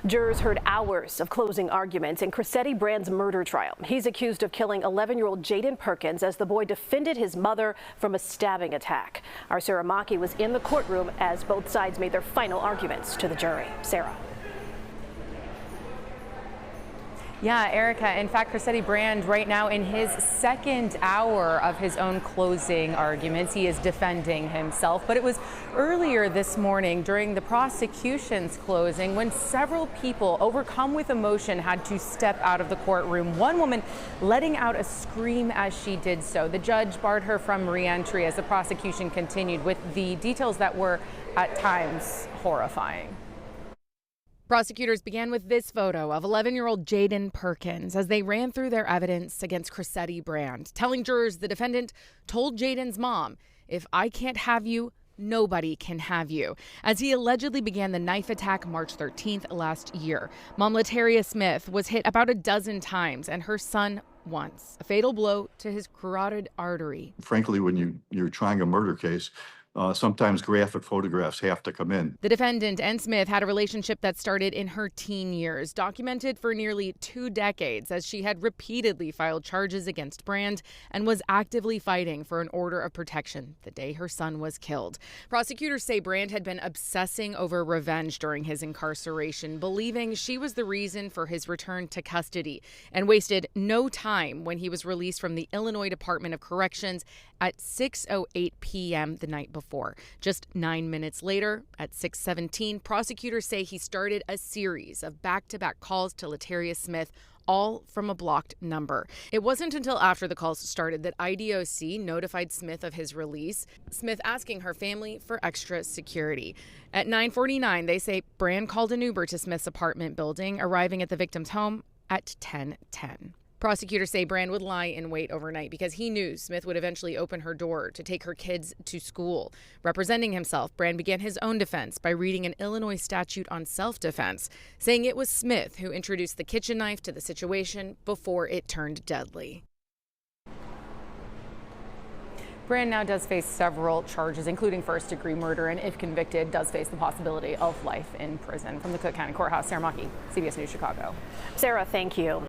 Jurors heard hours of closing arguments in Crosetti Brand's murder trial. He's accused of killing 11-year-old Jayden Perkins as the boy defended his mother from a stabbing attack. Our Sara Machi was in the courtroom as both sides made their final arguments to the jury. Sarah. Yeah, Erica, in fact, Crosetti Brand right now in his second hour of his own closing arguments. He is defending himself, but it was earlier this morning during the prosecution's closing when several people overcome with emotion had to step out of the courtroom. One woman letting out a scream as she did so. The judge barred her from re-entry as the prosecution continued with the details that were at times horrifying. Prosecutors began with this photo of 11-year-old Jayden Perkins as they ran through their evidence against Crosetti Brand, telling jurors the defendant told Jayden's mom, "If I can't have you, nobody can have you," as he allegedly began the knife attack March 13th last year. Mom Lataria Smith was hit about a dozen times and her son once, a fatal blow to his carotid artery. Frankly, when you're trying a murder case, sometimes graphic photographs have to come in. The defendant and Smith had a relationship that started in her teen years, documented for nearly 2 decades, as she had repeatedly filed charges against Brand and was actively fighting for an order of protection the day her son was killed. Prosecutors say Brand had been obsessing over revenge during his incarceration, believing she was the reason for his return to custody, and wasted no time when he was released from the Illinois Department of Corrections at 6:08 p.m. the night before. Just 9 minutes later, at 6:17, prosecutors say he started a series of back-to-back calls to Lataria Smith, all from a blocked number. It wasn't until after the calls started that IDOC notified Smith of his release, Smith asking her family for extra security. At 9:49, they say Brand called an Uber to Smith's apartment building, arriving at the victim's home at 10:10. Prosecutors say Brand would lie in wait overnight because he knew Smith would eventually open her door to take her kids to school. Representing himself, Brand began his own defense by reading an Illinois statute on self-defense, saying it was Smith who introduced the kitchen knife to the situation before it turned deadly. Brand now does face several charges, including first-degree murder, and if convicted, does face the possibility of life in prison. From the Cook County Courthouse, Sara Machi, CBS News Chicago. Sarah, thank you.